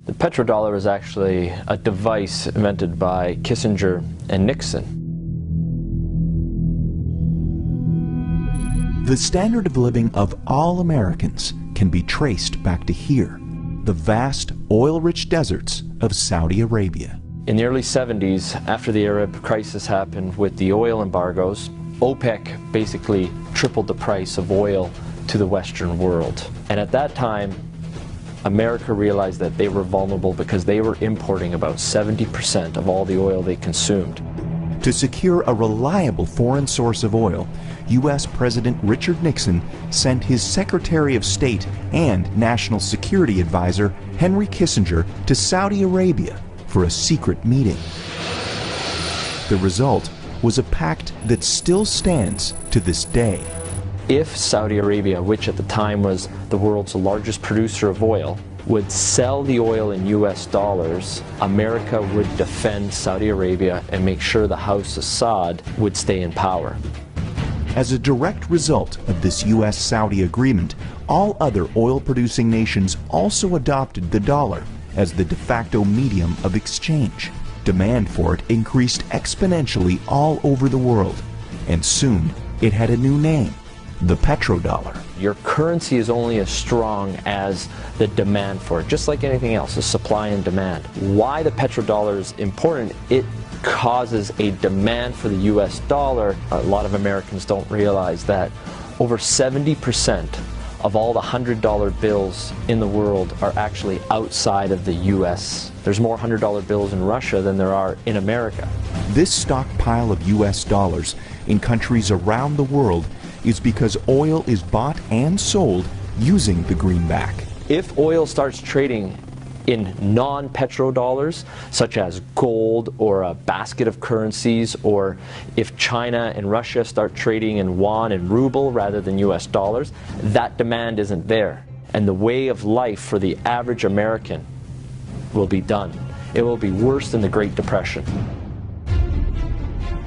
The petrodollar is actually a device invented by Kissinger and Nixon. The standard of living of all Americans can be traced back to here, the vast oil-rich deserts of Saudi Arabia. In the early 70s, after the Arab crisis happened with the oil embargoes, OPEC basically tripled the price of oil to the Western world. And at that time, America realized that they were vulnerable because they were importing about 70% of all the oil they consumed. To secure a reliable foreign source of oil, U.S. President Richard Nixon sent his Secretary of State and National Security Advisor Henry Kissinger to Saudi Arabia for a secret meeting. The result was a pact that still stands to this day. If Saudi Arabia, which at the time was the world's largest producer of oil, would sell the oil in US dollars, America would defend Saudi Arabia and make sure the House Assad would stay in power. As a direct result of this U.S.-Saudi agreement, all other oil-producing nations also adopted the dollar as the de facto medium of exchange. Demand for it increased exponentially all over the world, and soon it had a new name, the petrodollar. Your currency is only as strong as the demand for it, just like anything else, the supply and demand. Why the petrodollar is important, it causes a demand for the US dollar. A lot of Americans don't realize that over 70% of all the $100 bills in the world are actually outside of the US. There's more $100 bills in Russia than there are in America. This stockpile of US dollars in countries around the world is because oil is bought and sold using the greenback. If oil starts trading in non-petrodollars, such as gold or a basket of currencies, or if China and Russia start trading in yuan and ruble rather than US dollars, that demand isn't there. And the way of life for the average American will be done. It will be worse than the Great Depression.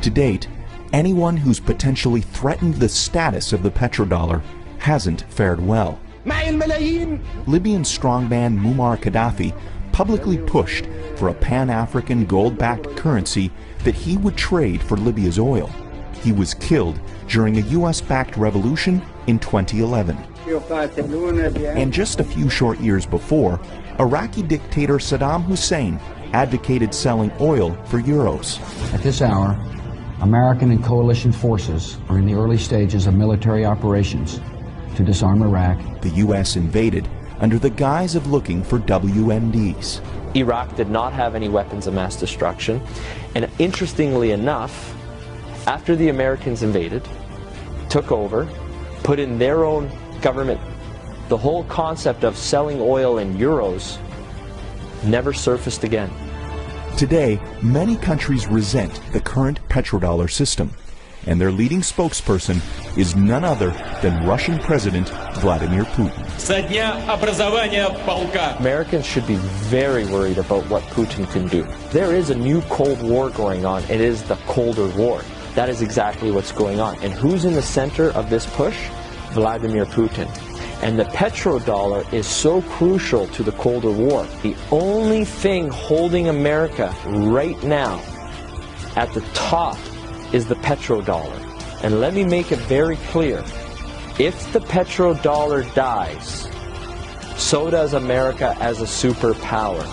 To date, anyone who's potentially threatened the status of the petrodollar hasn't fared well. Libyan strongman Muammar Gaddafi publicly pushed for a Pan-African gold-backed currency that he would trade for Libya's oil. He was killed during a US-backed revolution in 2011. And just a few short years before, Iraqi dictator Saddam Hussein advocated selling oil for euros. At this hour, American and coalition forces are in the early stages of military operations to disarm Iraq. The U.S. invaded under the guise of looking for WMDs. Iraq did not have any weapons of mass destruction, and interestingly enough, after the Americans invaded, took over, put in their own government, the whole concept of selling oil in euros never surfaced again. Today, many countries resent the current petrodollar system, and their leading spokesperson is none other than Russian President Vladimir Putin. Americans should be very worried about what Putin can do. There is a new Cold War going on. It is the Colder War. That is exactly what's going on. And who's in the center of this push? Vladimir Putin. And the petrodollar is so crucial to the Colder War. The only thing holding America right now at the top is the petrodollar. And let me make it very clear. If the petrodollar dies, so does America as a superpower.